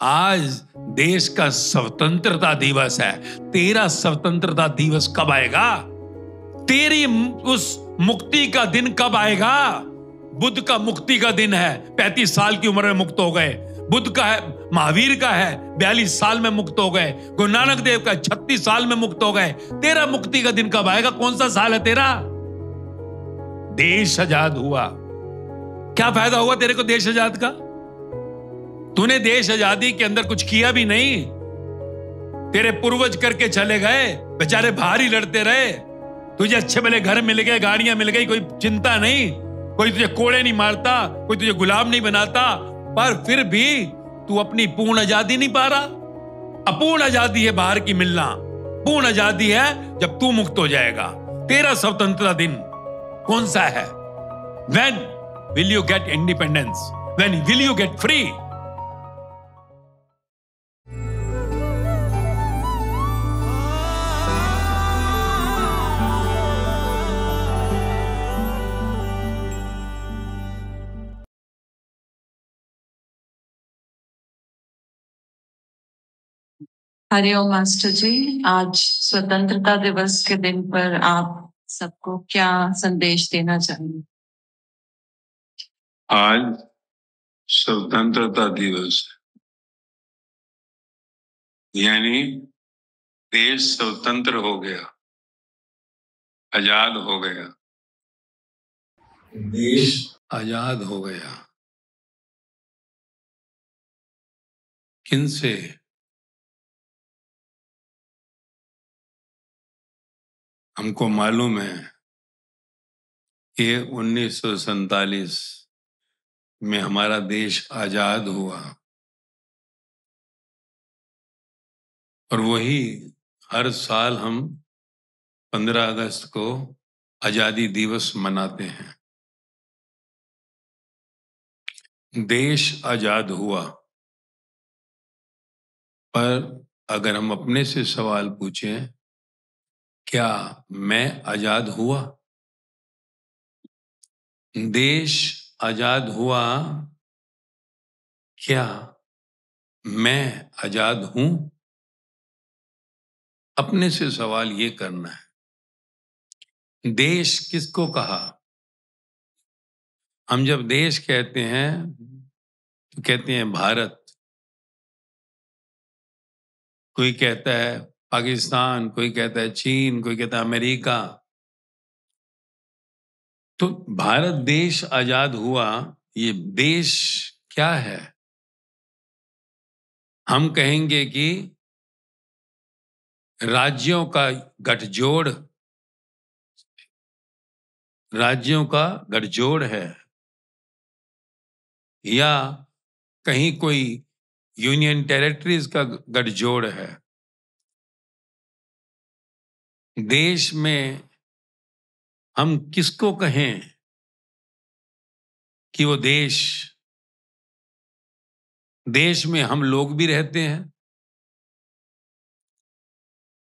आज देश का स्वतंत्रता दिवस है। तेरा स्वतंत्रता दिवस कब आएगा? तेरी उस मुक्ति का दिन कब आएगा? बुद्ध का मुक्ति का दिन है, 35 साल की उम्र में मुक्त हो गए। बुद्ध का है, महावीर का है, 42 साल में मुक्त हो गए। गुरु नानक देव का 36 साल में मुक्त हो गए। तेरा मुक्ति का दिन कब आएगा? कौन सा साल है तेरा? देश आजाद हुआ, क्या फायदा हुआ तेरे को देश आजाद का? तूने देश आजादी के अंदर कुछ किया भी नहीं। तेरे पूर्वज करके चले गए, बेचारे बाहर ही लड़ते रहे। तुझे अच्छे भले घर मिल गए, गाड़ियां मिल गई, कोई चिंता नहीं, कोई तुझे कोड़े नहीं मारता, कोई तुझे गुलाम नहीं बनाता, पर फिर भी तू अपनी पूर्ण आजादी नहीं पा रहा। अपूर्ण आजादी है बाहर की मिलना, पूर्ण आजादी है जब तू मुक्त हो जाएगा। तेरा स्वतंत्रता दिन कौन सा है? When will you get independence? When will you get free? हरिओम मास्टर जी, आज स्वतंत्रता दिवस के दिन पर आप सबको क्या संदेश देना चाहेंगे? आज स्वतंत्रता दिवस है, यानी देश स्वतंत्र हो गया, आजाद हो गया। देश आजाद हो गया। किनसे? हमको मालूम है कि 1947 में हमारा देश आजाद हुआ, और वही हर साल हम 15 अगस्त को आजादी दिवस मनाते हैं। देश आजाद हुआ, पर अगर हम अपने से सवाल पूछें, क्या मैं आजाद हुआ? देश आजाद हुआ, क्या मैं आजाद हूं? अपने से सवाल ये करना है। देश किसको कहा? हम जब देश कहते हैं तो कहते हैं भारत, कोई कहता है पाकिस्तान, कोई कहता है चीन, कोई कहता है अमेरिका। तो भारत देश आजाद हुआ, ये देश क्या है? हम कहेंगे कि राज्यों का गठजोड़, राज्यों का गठजोड़ है, या कहीं कोई यूनियन टेरिटरीज का गठजोड़ है। देश में हम किसको कहें कि वो देश? देश में हम लोग भी रहते हैं।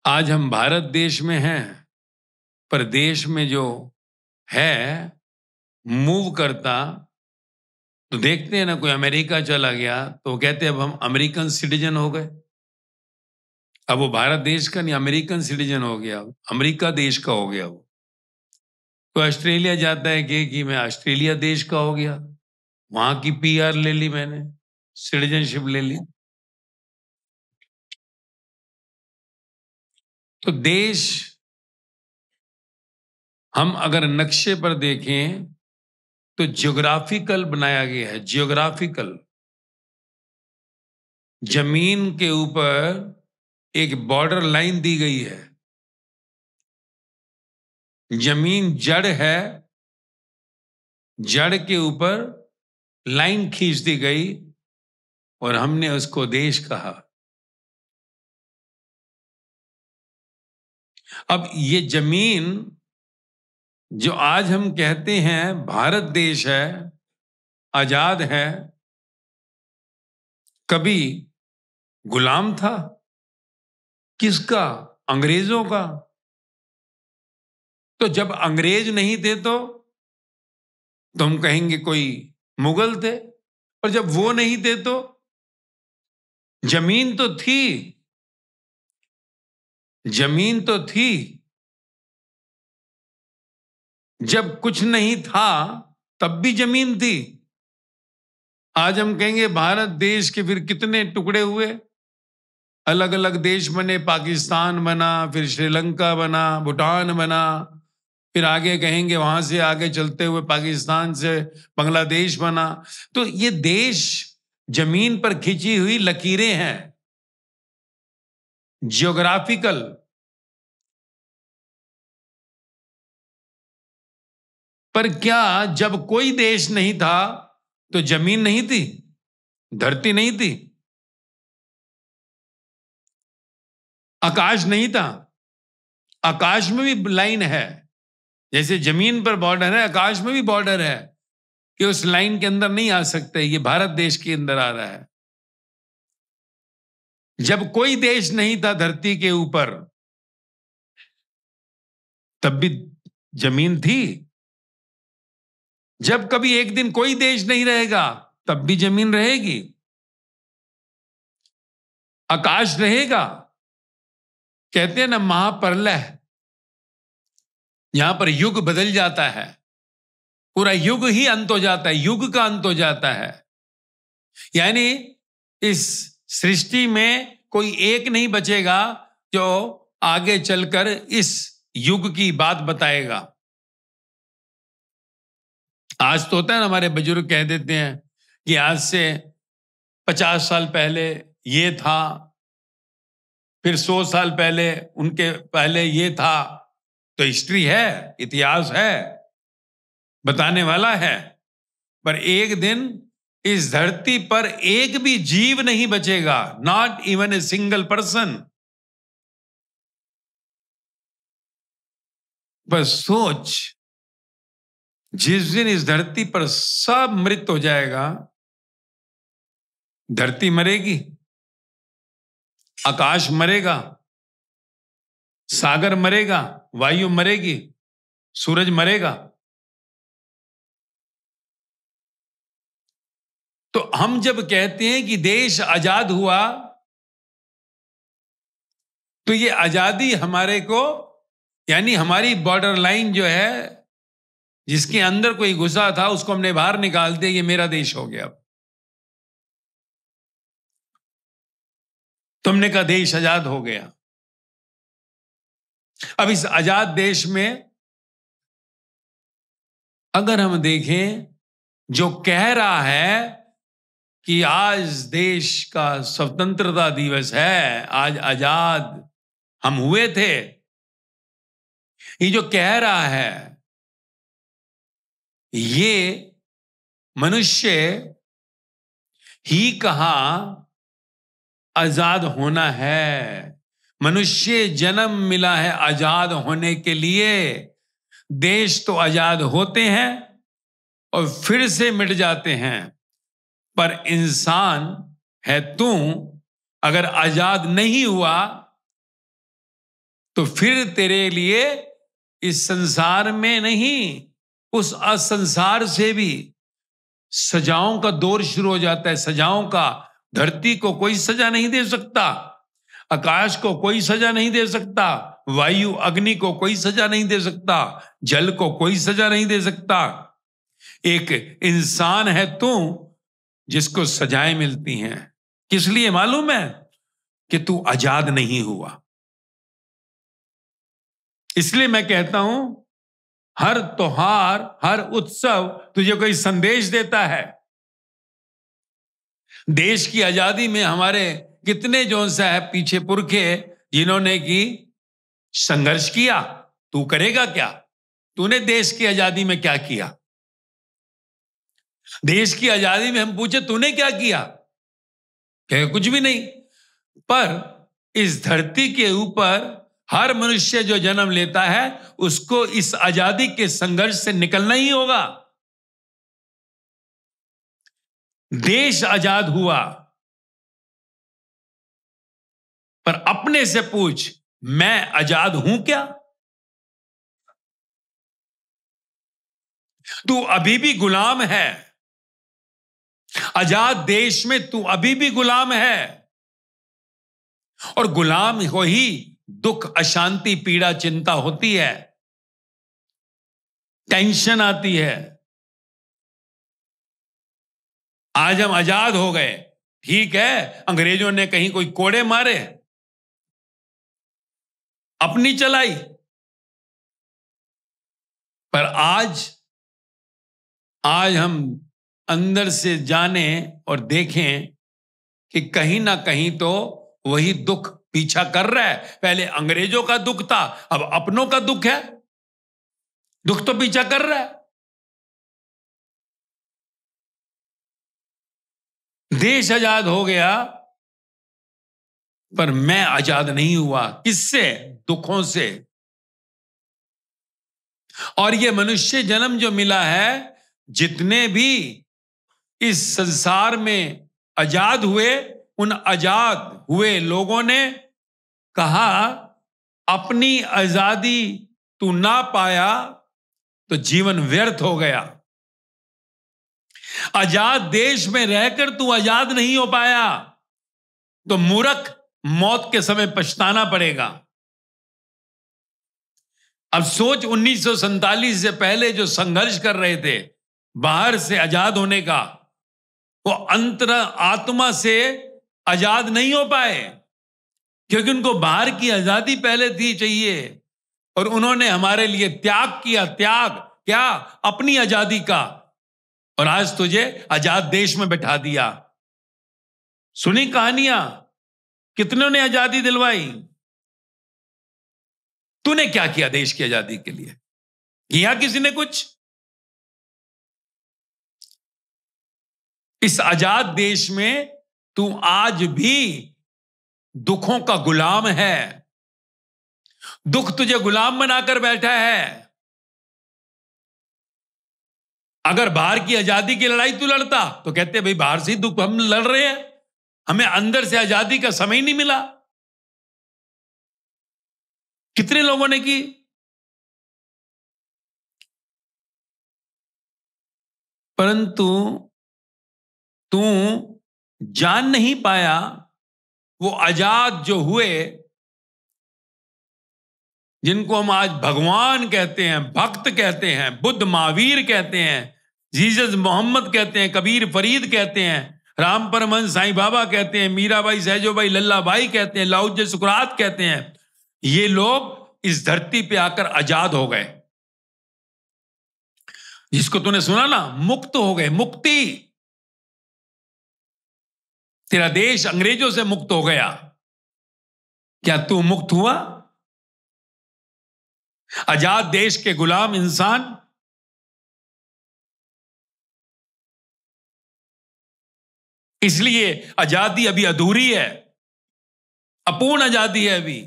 आज हम भारत देश में हैं, पर देश में जो है मूव करता, तो देखते हैं ना, कोई अमेरिका चला गया तो वो कहते हैं अब हम अमेरिकन सिटीजन हो गए। अब वो भारत देश का नहीं, अमेरिकन सिटीजन हो गया, अमेरिका देश का हो गया। वो कोई ऑस्ट्रेलिया जाता है कि मैं ऑस्ट्रेलिया देश का हो गया, वहां की पीआर ले ली मैंने, सिटीजनशिप ले ली। तो देश हम अगर नक्शे पर देखें तो ज्योग्राफिकल बनाया गया है। ज्योग्राफिकल, जमीन के ऊपर एक बॉर्डर लाइन दी गई है। जमीन जड़ है, जड़ के ऊपर लाइन खींच दी गई और हमने उसको देश कहा। अब ये जमीन जो आज हम कहते हैं भारत देश है, आजाद है, कभी गुलाम था। किसका? अंग्रेजों का। तो जब अंग्रेज नहीं थे तो हम कहेंगे कोई मुगल थे, और जब वो नहीं थे तो जमीन तो थी, जमीन तो थी। जब कुछ नहीं था तब भी जमीन थी। आज हम कहेंगे भारत देश के फिर कितने टुकड़े हुए, अलग अलग देश बने, पाकिस्तान बना, फिर श्रीलंका बना, भूटान बना, फिर आगे कहेंगे वहां से आगे चलते हुए पाकिस्तान से बांग्लादेश बना। तो ये देश जमीन पर खिंची हुई लकीरें हैं, जियोग्राफिकल। पर क्या जब कोई देश नहीं था तो जमीन नहीं थी, धरती नहीं थी, आकाश नहीं था? आकाश में भी लाइन है, जैसे जमीन पर बॉर्डर है, आकाश में भी बॉर्डर है कि उस लाइन के अंदर नहीं आ सकते। ये भारत देश के अंदर आ रहा है। जब कोई देश नहीं था धरती के ऊपर तब भी जमीन थी। जब कभी एक दिन कोई देश नहीं रहेगा तब भी जमीन रहेगी, आकाश रहेगा। कहते हैं ना महाप्रलय, यहां पर युग बदल जाता है, पूरा युग ही अंत हो जाता है, युग का अंत हो जाता है। यानी इस सृष्टि में कोई एक नहीं बचेगा जो आगे चलकर इस युग की बात बताएगा। आज तो होता है ना, हमारे बुजुर्ग कह देते हैं कि आज से 50 साल पहले ये था, फिर 100 साल पहले उनके पहले ये था। तो हिस्ट्री है, इतिहास है, बताने वाला है। पर एक दिन इस धरती पर एक भी जीव नहीं बचेगा, not even a single person. पर सोच, जिस दिन इस धरती पर सब मृत हो जाएगा, धरती मरेगी, आकाश मरेगा, सागर मरेगा, वायु मरेगी, सूरज मरेगा। तो हम जब कहते हैं कि देश आजाद हुआ, तो ये आजादी हमारे को, यानी हमारी बॉर्डर लाइन जो है, जिसके अंदर कोई घुसा था उसको हमने बाहर निकाल दिया, ये मेरा देश हो गया। तुमने कहा देश आजाद हो गया। अब इस आजाद देश में अगर हम देखें, जो कह रहा है कि आज देश का स्वतंत्रता दिवस है, आज आजाद हम हुए थे, ये जो कह रहा है, ये मनुष्य ही कहां आजाद होना है। मनुष्य जन्म मिला है आजाद होने के लिए। देश तो आजाद होते हैं और फिर से मिट जाते हैं, पर इंसान है तू, अगर आजाद नहीं हुआ तो फिर तेरे लिए इस संसार में नहीं, उस असंसार से भी सजाओं का दौर शुरू हो जाता है। सजाओं का, धरती को कोई सजा नहीं दे सकता, आकाश को कोई सजा नहीं दे सकता, वायु अग्नि को कोई सजा नहीं दे सकता, जल को कोई सजा नहीं दे सकता। एक इंसान है तू जिसको सजाएं मिलती हैं। किस लिए मालूम है? कि तू आजाद नहीं हुआ। इसलिए मैं कहता हूं, हर त्योहार, हर उत्सव तुझे कोई संदेश देता है। देश की आजादी में हमारे कितने जो सा है पीछे पुरखे, जिन्होंने की संघर्ष किया। तू करेगा क्या? तूने देश की आजादी में क्या किया? देश की आजादी में हम पूछे तूने क्या किया, कहे कुछ भी नहीं। पर इस धरती के ऊपर हर मनुष्य जो जन्म लेता है उसको इस आजादी के संघर्ष से निकलना ही होगा। देश आजाद हुआ, पर अपने से पूछ, मैं आजाद हूं क्या? तू अभी भी गुलाम है। आजाद देश में तू अभी भी गुलाम है। और गुलाम को ही दुख, अशांति, पीड़ा, चिंता होती है, टेंशन आती है। आज हम आजाद हो गए, ठीक है, अंग्रेजों ने कहीं कोई कोड़े मारे, अपनी चलाई, पर आज हम अंदर से जाने और देखें कि कहीं ना कहीं तो वही दुख पीछा कर रहा है। पहले अंग्रेजों का दुख था, अब अपनों का दुख है, दुख तो पीछा कर रहा है। देश आजाद हो गया, पर मैं आजाद नहीं हुआ। किससे? दुखों से। और ये मनुष्य जन्म जो मिला है, जितने भी इस संसार में आजाद हुए, उन आजाद हुए लोगों ने कहा, अपनी आजादी तू ना पाया तो जीवन व्यर्थ हो गया। आजाद देश में रहकर तू आजाद नहीं हो पाया तो मूर्ख, मौत के समय पछताना पड़ेगा। अब सोच, 1947 से पहले जो संघर्ष कर रहे थे बाहर से आजाद होने का, वो अंतर आत्मा से आजाद नहीं हो पाए, क्योंकि उनको बाहर की आजादी पहले थी चाहिए, और उन्होंने हमारे लिए त्याग किया। त्याग क्या? अपनी आजादी का। और आज तुझे आजाद देश में बैठा दिया। सुनी कहानियां, कितनों ने आजादी दिलवाई? तूने क्या किया देश की आजादी के लिए? किया किसी ने कुछ? इस आजाद देश में तू आज भी दुखों का गुलाम है। दुख तुझे गुलाम बनाकर बैठा है। अगर बाहर की आजादी की लड़ाई तू लड़ता तो कहते भाई बाहर से ही दुख हम लड़ रहे हैं, हमें अंदर से आजादी का समय नहीं मिला। कितने लोगों ने की? परंतु तू जान नहीं पाया, वो आजाद जो हुए, जिनको हम आज भगवान कहते हैं, भक्त कहते हैं, बुद्ध महावीर कहते हैं, जीसस मोहम्मद कहते हैं, कबीर फरीद कहते हैं, राम परमहंस साईं बाबा कहते हैं, मीराबाई सहजोबाई लल्लाबाई कहते हैं, लाओत्से सुकरात कहते हैं, ये लोग इस धरती पे आकर आजाद हो गए। जिसको तूने सुना ना, मुक्त हो गए, मुक्ति। तेरा देश अंग्रेजों से मुक्त हो गया। क्या तू मुक्त हुआ? आजाद देश के गुलाम इंसान इसलिए आजादी अभी अधूरी है, अपूर्ण आजादी है अभी।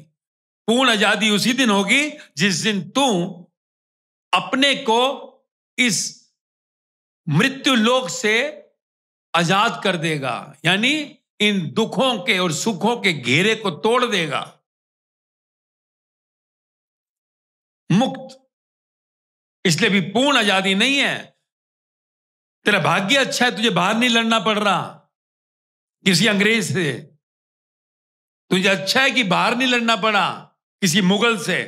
पूर्ण आजादी उसी दिन होगी जिस दिन तू अपने को इस मृत्यु लोक से आजाद कर देगा, यानी इन दुखों के और सुखों के घेरे को तोड़ देगा। मुक्त इसलिए भी पूर्ण आजादी नहीं है। तेरा भाग्य अच्छा है, तुझे बाहर नहीं लड़ना पड़ रहा किसी अंग्रेज से। तुझे अच्छा है कि बाहर नहीं लड़ना पड़ा किसी मुगल से।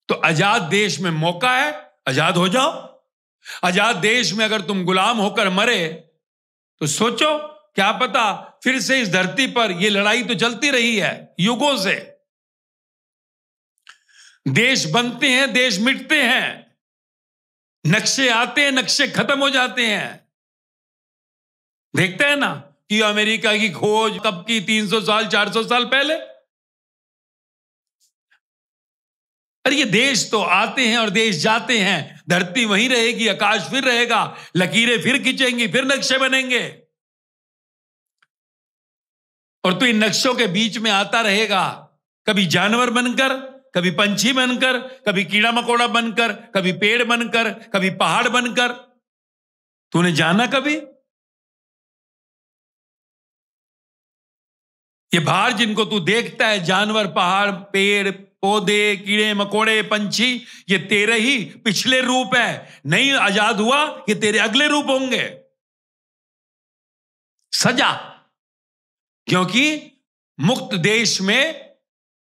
तो आजाद देश में मौका है, आजाद हो जाओ। आजाद देश में अगर तुम गुलाम होकर मरे तो सोचो, क्या पता फिर से इस धरती पर यह लड़ाई तो चलती रही है युगों से। देश बनते हैं, देश मिटते हैं, नक्शे आते हैं, नक्शे खत्म हो जाते हैं। देखते हैं ना कि अमेरिका की खोज कब की? 300 साल 400 साल पहले। अरे ये देश तो आते हैं और देश जाते हैं, धरती वहीं रहेगी, आकाश फिर रहेगा, लकीरें फिर खींचेंगी, फिर नक्शे बनेंगे, और तू इन नक्शों के बीच में आता रहेगा, कभी जानवर बनकर, कभी पंछी बनकर, कभी कीड़ा मकोड़ा बनकर, कभी पेड़ बनकर, कभी पहाड़ बनकर। तूने जाना कभी? ये बाहर जिनको तू देखता है, जानवर, पहाड़, पेड़ पौधे, कीड़े मकोड़े, पंछी, ये तेरे ही पिछले रूप है। नहीं आजाद हुआ, ये तेरे अगले रूप होंगे। सजा क्योंकि मुक्त देश में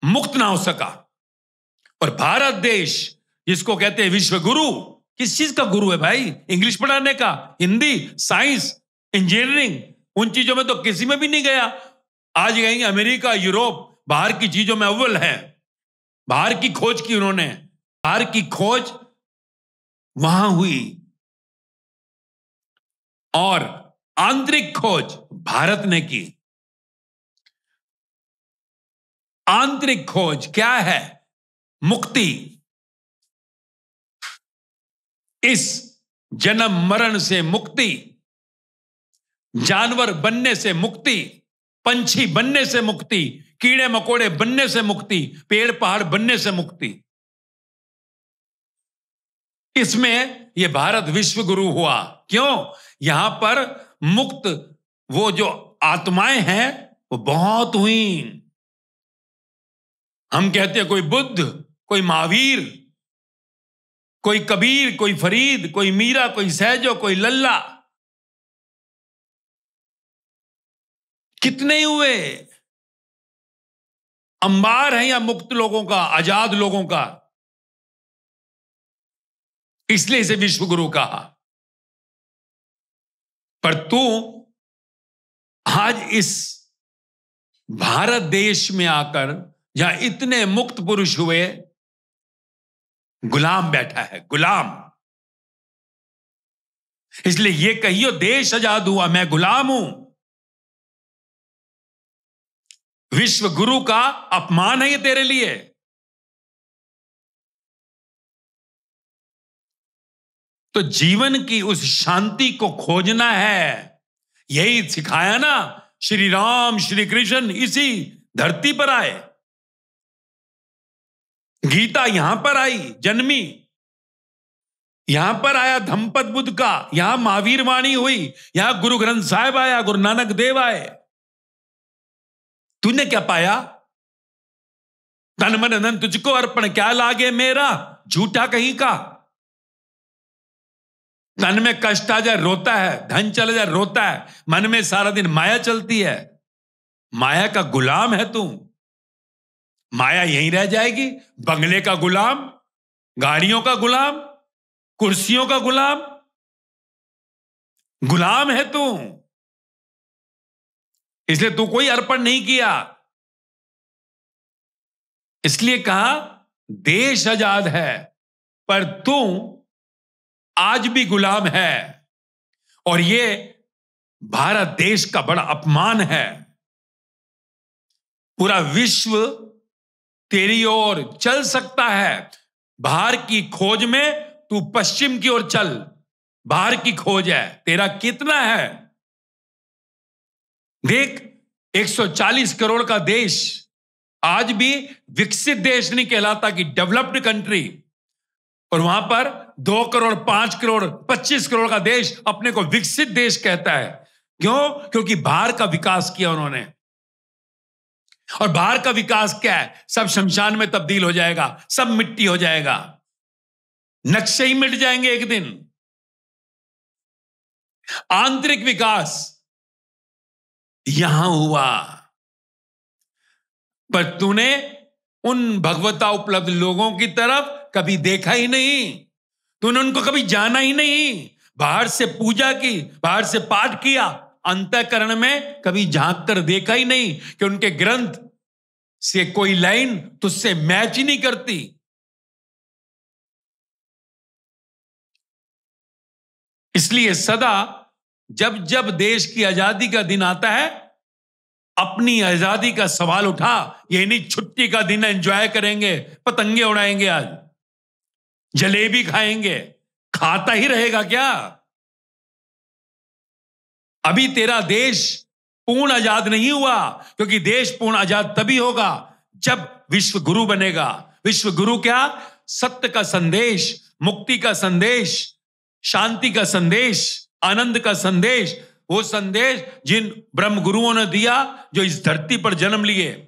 मुक्त ना हो सका। और भारत देश जिसको कहते हैं विश्व गुरु, किस चीज का गुरु है भाई? इंग्लिश पढ़ाने का, हिंदी, साइंस, इंजीनियरिंग, उन चीजों में तो किसी में भी नहीं गया। आज कहेंगे अमेरिका, यूरोप बाहर की चीजों में अव्वल है। बाहर की खोज की उन्होंने, बाहर की खोज वहां हुई। और आंतरिक खोज भारत ने की। आंतरिक खोज क्या है? मुक्ति। इस जन्म मरण से मुक्ति, जानवर बनने से मुक्ति, पंछी बनने से मुक्ति, कीड़े मकोड़े बनने से मुक्ति, पेड़ पहाड़ बनने से मुक्ति। इसमें यह भारत विश्व गुरु हुआ। क्यों? यहां पर मुक्त वो जो आत्माएं हैं वो बहुत हुई। हम कहते हैं कोई बुद्ध, कोई महावीर, कोई कबीर, कोई फरीद, कोई मीरा, कोई सहजो, कोई लल्ला, कितने हुए? अंबार है या मुक्त लोगों का, आजाद लोगों का। इसलिए इसे विश्व गुरु कहा। पर तू आज इस भारत देश में आकर जहां इतने मुक्त पुरुष हुए, गुलाम बैठा है, गुलाम। इसलिए ये कहियो देश आजाद हुआ, मैं गुलाम हूं। विश्व गुरु का अपमान है ये तेरे लिए। तो जीवन की उस शांति को खोजना है। यही सिखाया ना श्री राम श्री कृष्ण, इसी धरती पर आए। गीता यहां पर आई, जन्मी यहां पर आया धम्पद बुद्ध का, यहां महावीर वाणी हुई, यहां गुरु ग्रंथ साहिब आया, गुरु नानक देव आए। तूने क्या पाया? तन मन धन तुझको अर्पण, क्या लागे मेरा, झूठा कहीं का। तन में कष्ट आ जाए रोता है, धन चला जाए रोता है, मन में सारा दिन माया चलती है। माया का गुलाम है तू। माया यहीं रह जाएगी। बंगले का गुलाम, गाड़ियों का गुलाम, कुर्सियों का गुलाम, गुलाम है तू। इसलिए तू कोई अर्पण नहीं किया। इसलिए कहा देश आजाद है, पर तू आज भी गुलाम है। और ये भारत देश का बड़ा अपमान है। पूरा विश्व तेरी ओर चल सकता है। बाहर की खोज में तू पश्चिम की ओर चल। बाहर की खोज है, तेरा कितना है? देख, 140 करोड़ का देश आज भी विकसित देश नहीं कहलाता कि डेवलप्ड कंट्री। और वहां पर 2 करोड़, 5 करोड़, 25 करोड़ का देश अपने को विकसित देश कहता है। क्यों? क्योंकि बाहर का विकास किया उन्होंने। और बाहर का विकास क्या है? सब शमशान में तब्दील हो जाएगा, सब मिट्टी हो जाएगा, नक्शे ही मिट जाएंगे एक दिन। आंतरिक विकास यहां हुआ। पर तूने उन भगवता उपलब्ध लोगों की तरफ कभी देखा ही नहीं। तूने उनको कभी जाना ही नहीं। बाहर से पूजा की, बाहर से पाठ किया, अंतःकरण में कभी झांक कर देखा ही नहीं कि उनके ग्रंथ से कोई लाइन तुझसे मैच ही नहीं करती। इसलिए सदा जब जब देश की आजादी का दिन आता है, अपनी आजादी का सवाल उठा। ये नहीं छुट्टी का दिन है, एंजॉय करेंगे, पतंगे उड़ाएंगे, आज जलेबी खाएंगे। खाता ही रहेगा क्या? अभी तेरा देश पूर्ण आजाद नहीं हुआ, क्योंकि देश पूर्ण आजाद तभी होगा जब विश्व गुरु बनेगा। विश्व गुरु क्या? सत्य का संदेश, मुक्ति का संदेश, शांति का संदेश, आनंद का संदेश, वो संदेश जिन ब्रह्म गुरुओं ने दिया, जो इस धरती पर जन्म लिए।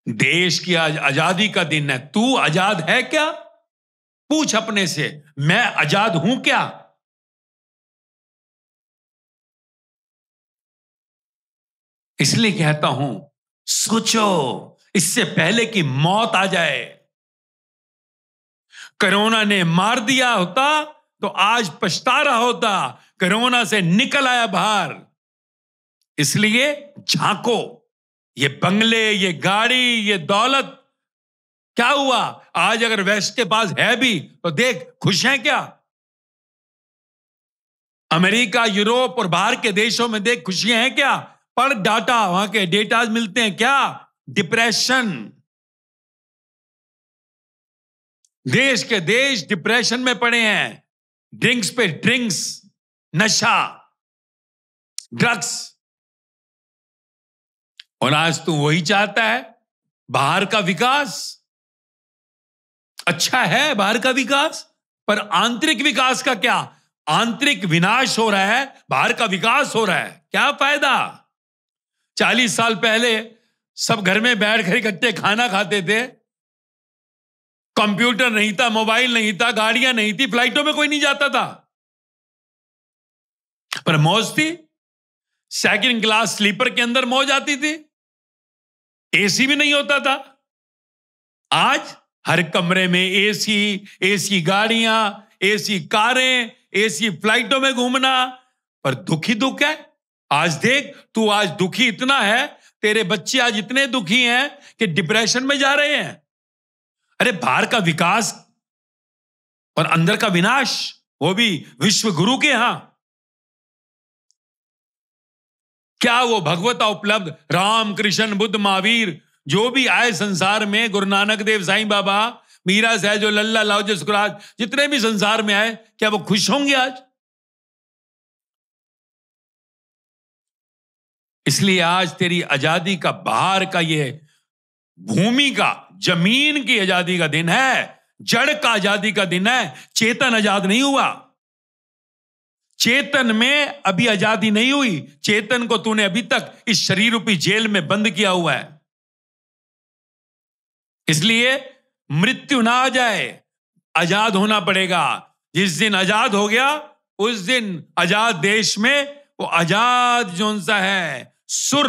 देश की आज आजादी का दिन है। तू आजाद है क्या? पूछ अपने से, मैं आजाद हूं क्या? इसलिए कहता हूं, सोचो इससे पहले कि मौत आ जाए। कोरोना ने मार दिया होता तो आज पछता रहा होता, कोरोना से निकल आया बाहर। इसलिए झांको, ये बंगले, ये गाड़ी, ये दौलत क्या हुआ? आज अगर वेस्ट के पास है भी तो देख, खुश हैं क्या? अमेरिका, यूरोप और बाहर के देशों में देख, खुशियां हैं क्या? पढ़ डाटा, वहां के डेटा मिलते हैं क्या? डिप्रेशन, देश के देश डिप्रेशन में पड़े हैं। ड्रिंक्स पे ड्रिंक्स, नशा, ड्रग्स। और आज तू वही चाहता है, बाहर का विकास। अच्छा है बाहर का विकास, पर आंतरिक विकास का क्या? आंतरिक विनाश हो रहा है, बाहर का विकास हो रहा है। क्या फायदा? 40 साल पहले सब घर में बैठ कर इकट्ठे खाना खाते थे, कंप्यूटर नहीं था, मोबाइल नहीं था, गाड़ियां नहीं थी, फ्लाइटों में कोई नहीं जाता था, पर मौज थी। सेकंड क्लास स्लीपर के अंदर मौज आती थी, एसी भी नहीं होता था। आज हर कमरे में एसी, एसी गाड़ियां, एसी कारें, एसी फ्लाइटों में घूमना, पर दुखी दुख है। आज देख, तू आज दुखी इतना है, तेरे बच्चे आज इतने दुखी हैं कि डिप्रेशन में जा रहे हैं। अरे बाहर का विकास और अंदर का विनाश, वो भी विश्व गुरु के यहां। क्या वो भगवता उपलब्ध राम, कृष्ण, बुद्ध, महावीर जो भी आए संसार में, गुरु नानक देव, साईं बाबा, मीरा सहजो, लल्ला, लाओजे, सुखराज, जितने भी संसार में आए, क्या वो खुश होंगे आज? इसलिए आज तेरी आजादी का, बाहर का, ये भूमि का, जमीन की आजादी का दिन है, जड़ का आजादी का दिन है। चेतन आजाद नहीं हुआ, चेतन में अभी आजादी नहीं हुई। चेतन को तूने अभी तक इस शरीर रूपी जेल में बंद किया हुआ है। इसलिए मृत्यु ना आ जाए, आजाद होना पड़ेगा। जिस दिन आजाद हो गया, उस दिन आजाद देश में वो आजाद जोन सा है, सुर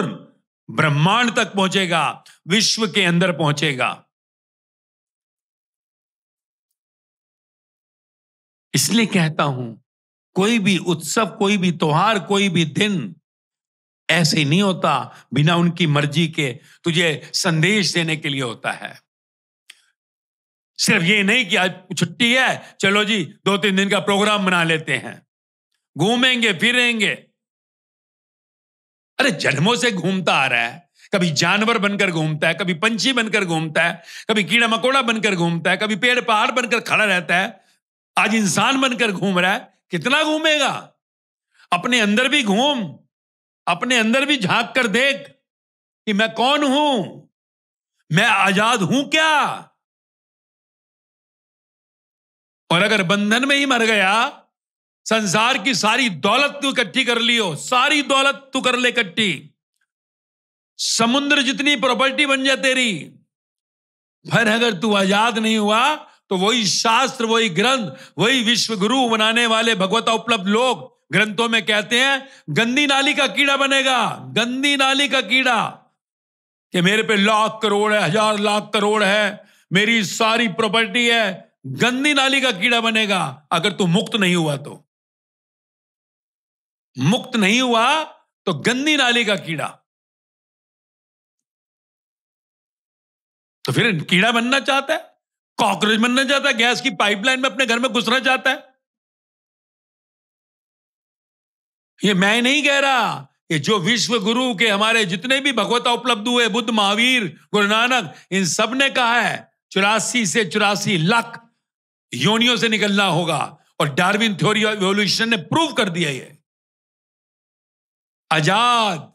ब्रह्मांड तक पहुंचेगा, विश्व के अंदर पहुंचेगा। इसलिए कहता हूं, कोई भी उत्सव, कोई भी त्योहार, कोई भी दिन ऐसे नहीं होता बिना उनकी मर्जी के तुझे संदेश देने के लिए होता है। सिर्फ ये नहीं कि आज छुट्टी है, चलो जी 2-3 दिन का प्रोग्राम बना लेते हैं, घूमेंगे फिरेंगे। अरे जन्मों से घूमता आ रहा है, कभी जानवर बनकर घूमता है, कभी पंछी बनकर घूमता है, कभी कीड़ा मकोड़ा बनकर घूमता है, कभी पेड़ पहाड़ बनकर खड़ा रहता है, आज इंसान बनकर घूम रहा है। कितना घूमेगा? अपने अंदर भी घूम, अपने अंदर भी झांक कर देख कि मैं कौन हूं, मैं आजाद हूं क्या? और अगर बंधन में ही मर गया, संसार की सारी दौलत तू इकट्ठी कर लियो, सारी दौलत तू कर ले इकट्ठी, समुद्र जितनी प्रॉपर्टी बन जाए तेरी, फिर अगर तू आजाद नहीं हुआ तो वही शास्त्र, वही ग्रंथ, वही विश्व गुरु बनाने वाले भगवता उपलब्ध लोग ग्रंथों में कहते हैं गंदी नाली का कीड़ा बनेगा। गंदी नाली का कीड़ा कि मेरे पे लाख करोड़ है, 1000 लाख करोड़ है, मेरी सारी प्रॉपर्टी है। गंदी नाली का कीड़ा बनेगा अगर तू मुक्त नहीं हुआ तो। मुक्त नहीं हुआ तो गंदी नाली का कीड़ा। तो फिर कीड़ा बनना चाहता है, कॉकरोच बनना चाहता है, गैस की पाइपलाइन में अपने घर में घुसना चाहता है। ये मैं नहीं कह रहा, ये जो विश्व गुरु के हमारे जितने भी भगवता उपलब्ध हुए, बुद्ध, महावीर, गुरु नानक, इन सब ने कहा है 84 से 84 लाख योनियों से निकलना होगा। और डार्विन थ्योरी ऑफ इवोल्यूशन ने प्रूव कर दिया ये। आजाद,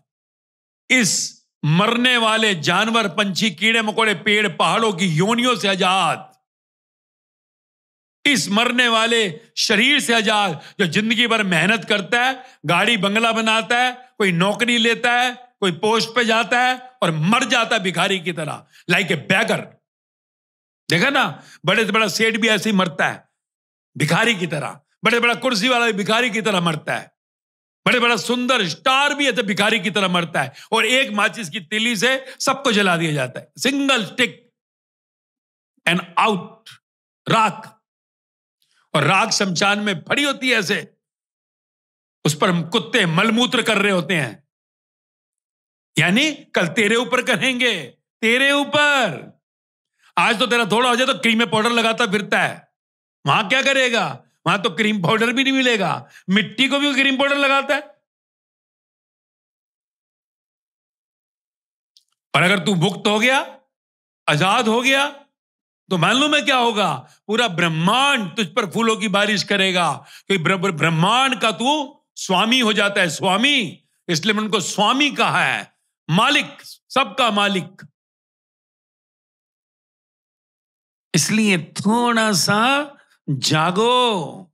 इस मरने वाले जानवर, पंछी, कीड़े मकोड़े, पेड़ पहाड़ों की योनियों से आजाद, इस मरने वाले शरीर से आजाद, जो जिंदगी भर मेहनत करता है, गाड़ी बंगला बनाता है, कोई नौकरी लेता है, कोई पोस्ट पे जाता है और मर जाता है भिखारी की तरह, लाइक ए बैगर। देखा ना, बड़े से बड़ा सेठ भी ऐसे ही मरता है भिखारी की तरह, बड़े बड़ा कुर्सी वाला भी भिखारी की तरह मरता है। बड़े बड़ा सुंदर स्टार भी है तो भिखारी की तरह मरता है, और एक माचिस की तीली से सबको जला दिया जाता है, सिंगल स्टिक एंड आउट, राख। और राख शमशान में पड़ी होती है ऐसे, उस पर कुत्ते मलमूत्र कर रहे होते हैं, यानी कल तेरे ऊपर करेंगे, तेरे ऊपर। आज तो तेरा थोड़ा हो जाए तो क्रीम पाउडर लगाता फिरता है, वहां क्या करेगा? वहां तो क्रीम पाउडर भी नहीं मिलेगा, मिट्टी को भी क्रीम पाउडर लगाता है। पर अगर तू मुक्त हो गया, आजाद हो गया, तो मालूम है क्या होगा? पूरा ब्रह्मांड तुझ पर फूलों की बारिश करेगा, क्योंकि ब्रह्मांड का तू स्वामी हो जाता है, स्वामी। इसलिए मैंने उनको स्वामी कहा है, मालिक, सबका मालिक। इसलिए थोड़ा सा जागो।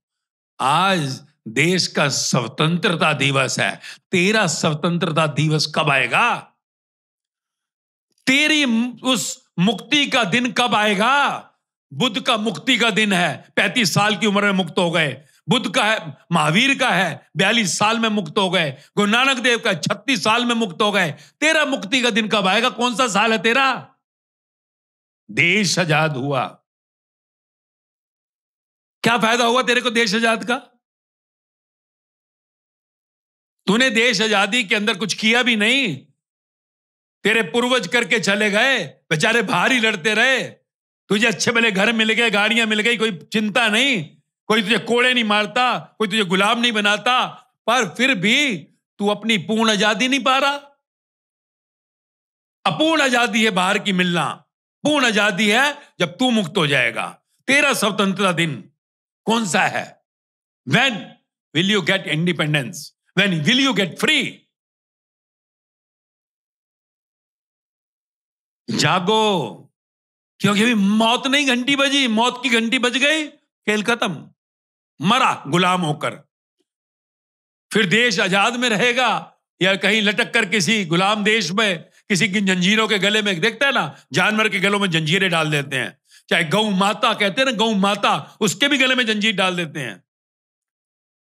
आज देश का स्वतंत्रता दिवस है। तेरा स्वतंत्रता दिवस कब आएगा? तेरी उस मुक्ति का दिन कब आएगा? बुद्ध का मुक्ति का दिन है, 35 साल की उम्र में मुक्त हो गए। बुद्ध का है, महावीर का है, 42 साल में मुक्त हो गए। गुरु नानक देव का 36 साल में मुक्त हो गए। तेरा मुक्ति का दिन कब आएगा? कौन सा साल है तेरा? देश आजाद हुआ। क्या फायदा हुआ तेरे को देश आजाद का? तूने देश आजादी के अंदर कुछ किया भी नहीं। तेरे पूर्वज करके चले गए, बेचारे बाहर ही लड़ते रहे। तुझे अच्छे भले घर मिल गए, गाड़ियां मिल गई, कोई चिंता नहीं, कोई तुझे कोड़े नहीं मारता, कोई तुझे गुलाम नहीं बनाता, पर फिर भी तू अपनी पूर्ण आजादी नहीं पा रहा। अपूर्ण आजादी है बाहर की मिलना, पूर्ण आजादी है जब तू मुक्त हो जाएगा। तेरा स्वतंत्रता दिन कौन सा है? When will you get independence? When will you get free? जागो, क्योंकि अभी मौत नहीं घंटी बजी, मौत की घंटी बज गई, खेल खत्म, मरा गुलाम होकर। फिर देश आजाद में रहेगा या कहीं लटक कर किसी गुलाम देश में किसी की जंजीरों के गले में, देखता है ना, जानवर के गलों में जंजीरें डाल देते हैं, चाहे गौ माता कहते हैं ना, गौ माता, उसके भी गले में जंजीर डाल देते हैं।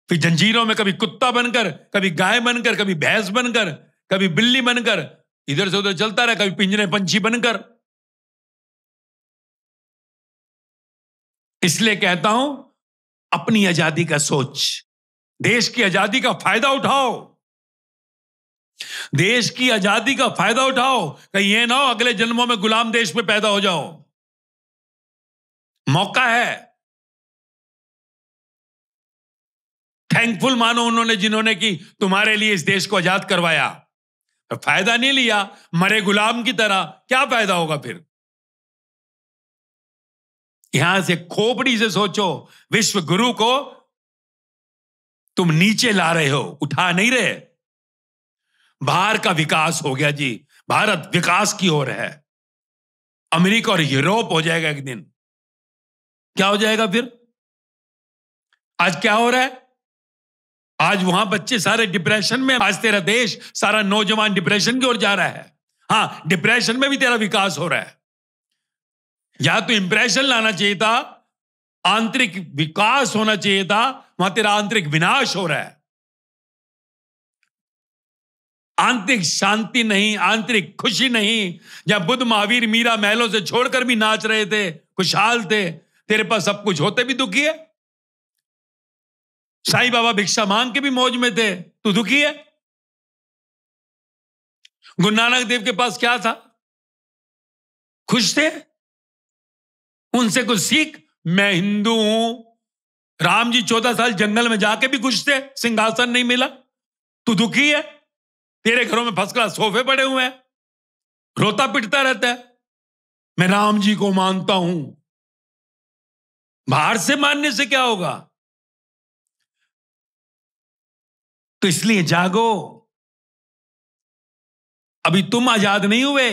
फिर जंजीरों में कभी कुत्ता बनकर, कभी गाय बनकर, कभी भैंस बनकर, कभी बिल्ली बनकर इधर से उधर चलता रहा, कभी पिंजरे पंछी बनकर। इसलिए कहता हूं, अपनी आजादी का सोच, देश की आजादी का फायदा उठाओ, देश की आजादी का फायदा उठाओ। कहीं यह ना हो अगले जन्मों में गुलाम देश में पैदा हो जाओ। मौका है, थैंकफुल मानो उन्होंने जिन्होंने कि तुम्हारे लिए इस देश को आजाद करवाया। फायदा नहीं लिया, मरे गुलाम की तरह, क्या फायदा होगा फिर? यहां से खोपड़ी से सोचो, विश्व गुरु को तुम नीचे ला रहे हो, उठा नहीं रहे। बाहर का विकास हो गया जी, भारत विकास की ओर है। अमेरिका और यूरोप हो जाएगा एक दिन। क्या हो जाएगा फिर? आज क्या हो रहा है? आज वहां बच्चे सारे डिप्रेशन में, आज तेरा देश सारा नौजवान डिप्रेशन की ओर जा रहा है। हां, डिप्रेशन में भी तेरा विकास हो रहा है। या तो इंप्रेशन लाना चाहिए था, आंतरिक विकास होना चाहिए था, वहां तेरा आंतरिक विनाश हो रहा है। आंतरिक शांति नहीं, आंतरिक खुशी नहीं। जब बुद्ध महावीर मीरा महलों से छोड़कर भी नाच रहे थे, खुशहाल थे, तेरे पास सब कुछ होते भी दुखी है। साईं बाबा भिक्षा मांग के भी मौज में थे, तू दुखी है। गुरु नानक देव के पास क्या था? खुश थे। उनसे कुछ सीख। मैं हिंदू हूं, राम जी 14 साल जंगल में जाके भी खुश थे, सिंहासन नहीं मिला। तू दुखी है, तेरे घरों में फर्स्ट क्लास सोफे पड़े हुए हैं, रोता पिटता रहता है। मैं राम जी को मानता हूं। बाहर से मानने से क्या होगा? तो इसलिए जागो, अभी तुम आजाद नहीं हुए,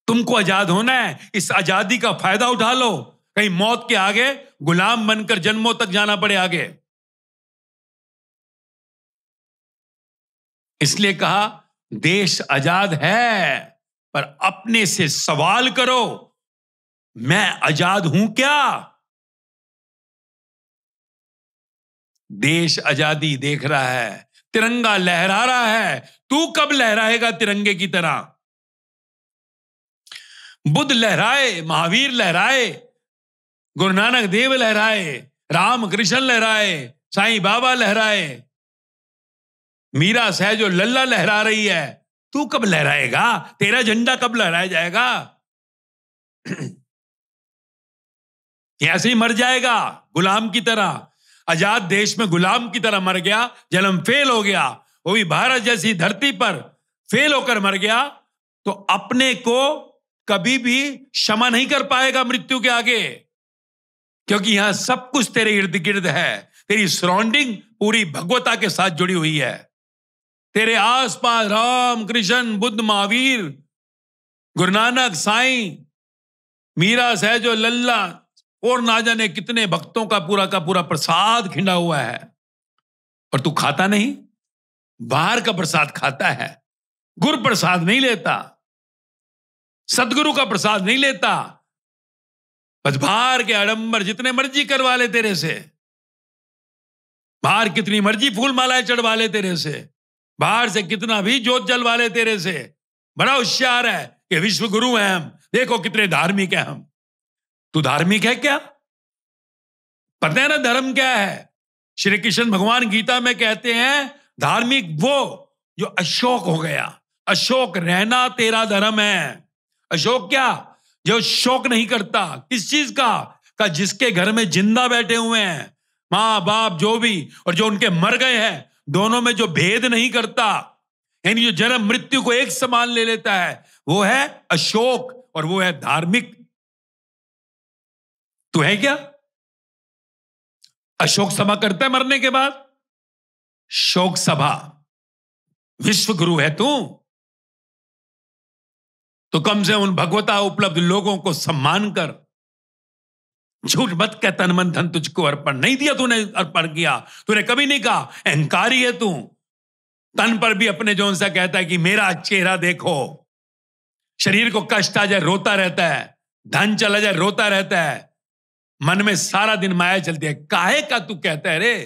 तुमको आजाद होना है। इस आजादी का फायदा उठा लो, कहीं मौत के आगे गुलाम बनकर जन्मों तक जाना पड़े आगे। इसलिए कहा, देश आजाद है, पर अपने से सवाल करो, मैं आजाद हूं क्या? देश आजादी देख रहा है, तिरंगा लहरा रहा है। तू कब लहराएगा तिरंगे की तरह? बुद्ध लहराए, महावीर लहराए, गुरु नानक देव लहराए, राम कृष्ण लहराए, साईं बाबा लहराए, मीरा सहजो लल्ला लहरा रही है। तू कब लहराएगा? तेरा झंडा कब लहराया जाएगा? ऐसे ही मर जाएगा गुलाम की तरह। आजाद देश में गुलाम की तरह मर गया, जन्म फेल हो गया, वो भी भारत जैसी धरती पर फेल होकर मर गया, तो अपने को कभी भी क्षमा नहीं कर पाएगा मृत्यु के आगे, क्योंकि यहां सब कुछ तेरे इर्द गिर्द है। तेरी सराउंडिंग पूरी भगवता के साथ जुड़ी हुई है। तेरे आसपास राम कृष्ण बुद्ध महावीर गुरु नानक साईं मीरा सहजो लल्ला और ना जाने कितने भक्तों का पूरा प्रसाद खिंडा हुआ है, और तू खाता नहीं। बाहर का प्रसाद खाता है, गुरु प्रसाद नहीं लेता, सदगुरु का प्रसाद नहीं लेता। बस बाहर के आडंबर जितने मर्जी करवा ले तेरे से, बाहर कितनी मर्जी फूल मालाएं चढ़वा ले तेरे से, बाहर से कितना भी जोत जलवा ले तेरे से। बड़ा होशियार है कि विश्व गुरु हैं हम, देखो कितने धार्मिक हैं हम। तू धार्मिक है क्या? पता है ना धर्म क्या है? श्री कृष्ण भगवान गीता में कहते हैं धार्मिक वो जो अशोक हो गया। अशोक रहना तेरा धर्म है। अशोक क्या? जो शोक नहीं करता। किस चीज का जिसके घर में जिंदा बैठे हुए हैं मां बाप जो भी, और जो उनके मर गए हैं, दोनों में जो भेद नहीं करता, यानी जो जन्म मृत्यु को एक समान ले लेता है, वो है अशोक, और वो है धार्मिक। तू है क्या? अशोक सभा करता है मरने के बाद? शोक सभा। विश्व गुरु है तू, तो कम से उन भगवता उपलब्ध लोगों को सम्मान कर। झूठ मत कह तन मन धन तुझको अर्पण नहीं दिया तूने, अर्पण किया तूने कभी नहीं कहा। अहंकारी है तू। तन पर भी अपने जोन सा कहता है कि मेरा चेहरा देखो। शरीर को कष्ट आ जाए रोता रहता है, धन चला जाए रोता रहता है, मन में सारा दिन माया चलती है। काहे का तू कहता है रे?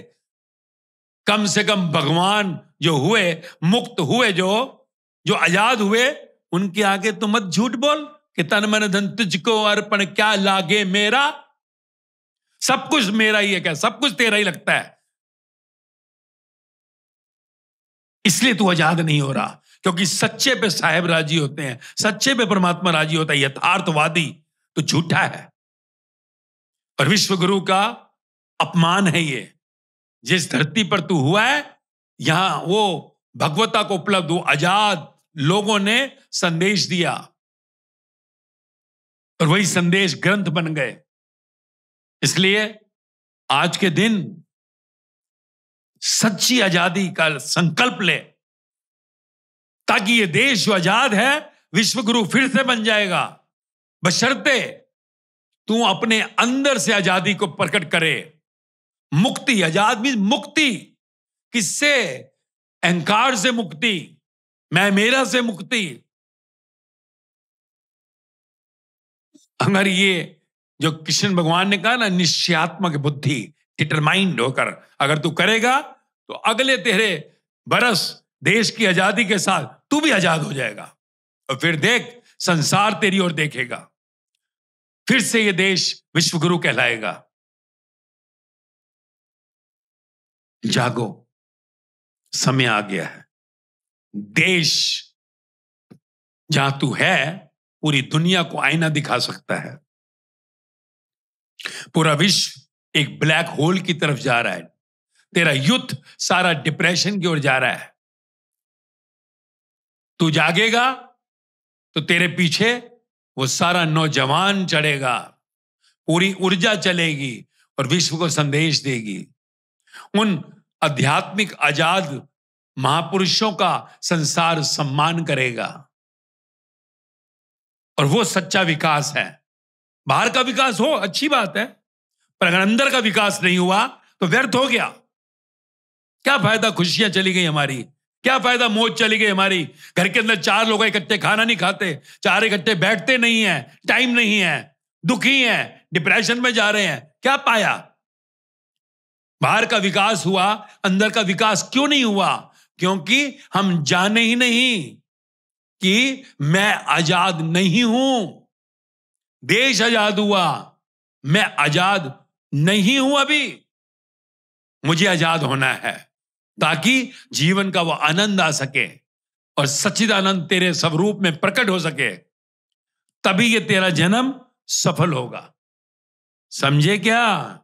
कम से कम भगवान जो हुए, मुक्त हुए, जो आजाद हुए, उनके आगे तो मत झूठ बोल कि तन मन धन तुझको अर्पण क्या लागे मेरा। सब कुछ मेरा ही है क्या? सब कुछ तेरा ही लगता है। इसलिए तू आजाद नहीं हो रहा, क्योंकि सच्चे पे साहेब राजी होते हैं, सच्चे पे परमात्मा राजी होता है। यथार्थवादी तो झूठा है। और विश्व गुरु का अपमान है ये। जिस धरती पर तू हुआ है, यहां वो भगवता को उपलब्ध वो आजाद लोगों ने संदेश दिया, और वही संदेश ग्रंथ बन गए। इसलिए आज के दिन सच्ची आजादी का संकल्प ले, ताकि ये देश जो आजाद है विश्व गुरु फिर से बन जाएगा, बशर्ते तू अपने अंदर से आजादी को प्रकट करे। मुक्ति, आजाद मीन्स मुक्ति। किससे? अहंकार से मुक्ति, मैं मेरा से मुक्ति। अगर ये जो कृष्ण भगवान ने कहा ना, निश्चयात्मक बुद्धि, डिटरमाइंड होकर अगर तू करेगा, तो अगले तेरे बरस देश की आजादी के साथ तू भी आजाद हो जाएगा। और फिर देख, संसार तेरी ओर देखेगा, फिर से ये देश विश्व गुरु कहलाएगा। जागो, समय आ गया है। देश जहां तू है पूरी दुनिया को आईना दिखा सकता है। पूरा विश्व एक ब्लैक होल की तरफ जा रहा है। तेरा युद्ध सारा डिप्रेशन की ओर जा रहा है। तू जागेगा तो तेरे पीछे वो सारा नौजवान चढ़ेगा, पूरी ऊर्जा चलेगी और विश्व को संदेश देगी। उन आध्यात्मिक आजाद महापुरुषों का संसार सम्मान करेगा, और वो सच्चा विकास है। बाहर का विकास हो अच्छी बात है, पर अगर अंदर का विकास नहीं हुआ तो व्यर्थ हो गया। क्या फायदा खुशियां चली गई हमारी, क्या फायदा मौज चली गई हमारी। घर के अंदर 4 लोग इकट्ठे खाना नहीं खाते, 4 इकट्ठे बैठते नहीं है, टाइम नहीं है, दुखी हैं, डिप्रेशन में जा रहे हैं। क्या पाया? बाहर का विकास हुआ, अंदर का विकास क्यों नहीं हुआ? क्योंकि हम जाने ही नहीं कि मैं आजाद नहीं हूं। देश आजाद हुआ, मैं आजाद नहीं हूं। अभी मुझे आजाद होना है ताकि जीवन का वो आनंद आ सके और सच्चिदानंद तेरे स्वरूप में प्रकट हो सके, तभी ये तेरा जन्म सफल होगा। समझे क्या?